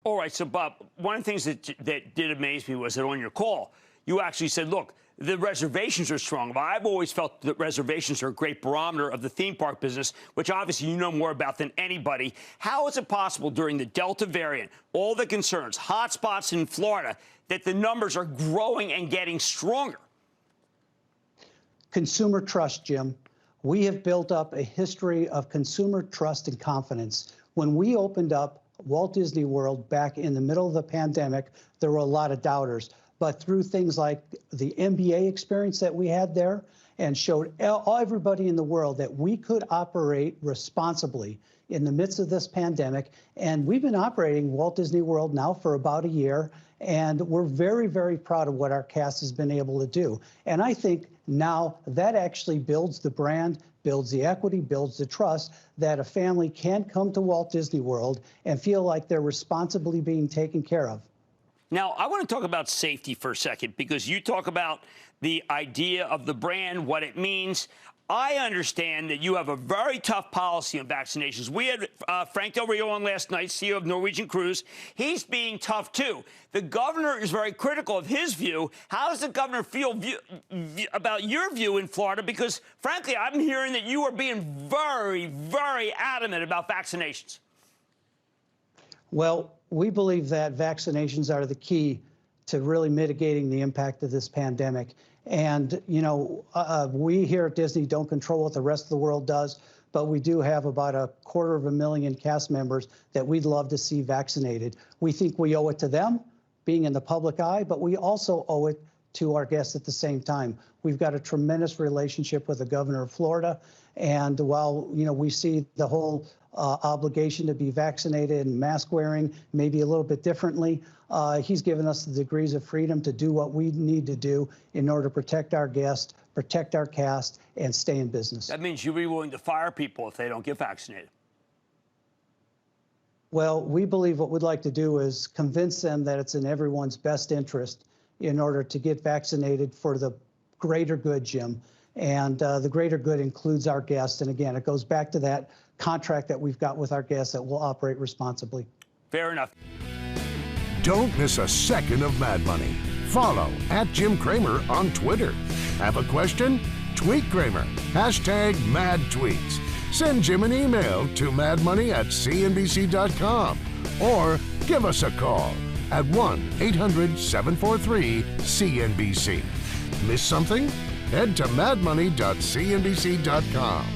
All right, so Bob, one of the things that did amaze me was that on your call, you actually said, look, the reservations are strong. But I've always felt that reservations are a great barometer of the theme park business, which obviously you know more about than anybody. How is it possible during the Delta variant, all the concerns, hotspots in Florida, that the numbers are growing and getting stronger? Consumer trust, Jim. We have built up a history of consumer trust and confidence. When we opened up Walt Disney World back in the middle of the pandemic, there were a lot of doubters. But through things like the NBA experience that we had there and showed everybody in the world that we could operate responsibly in the midst of this pandemic. And we've been operating Walt Disney World now for about a year. And we're very, very proud of what our cast has been able to do. And I think now that actually builds the brand, builds the equity, builds the trust that a family can come to Walt Disney World and feel like they're responsibly being taken care of. Now, I want to talk about safety for a second, because you talk about the idea of the brand, what it means. I understand that you have a very tough policy on vaccinations. We had Frank Del Rio on last night, CEO of Norwegian Cruise. He's being tough, too. The governor is very critical of his view. How does the governor feel about your view in Florida? Because, frankly, I'm hearing that you are being very, very adamant about vaccinations. Well, we believe that vaccinations are the key to really mitigating the impact of this pandemic. And, you know, we here at Disney don't control what the rest of the world does, but we do have about 250,000 cast members that we'd love to see vaccinated. We think we owe it to them, being in the public eye, but we also owe it to our guests at the same time. We've got a tremendous relationship with the governor of Florida. And while, you know, we see the whole obligation to be vaccinated and mask wearing maybe a little bit differently, he's given us the degrees of freedom to do what we need to do in order to protect our guests, protect our cast, and stay in business. That means you'd be willing to fire people if they don't get vaccinated. Well, we believe what we'd like to do is convince them that it's in everyone's best interest in order to get vaccinated for the greater good, Jim. And the greater good includes our guests. And again, it goes back to that contract that we've got with our guests that will operate responsibly. Fair enough. Don't miss a second of Mad Money. Follow @Jim Cramer on Twitter. Have a question? Tweet Cramer. #MadTweets. Send Jim an email to madmoney@cnbc.com or give us a call at 1-800-743-CNBC. Miss something? Head to madmoney.cnbc.com.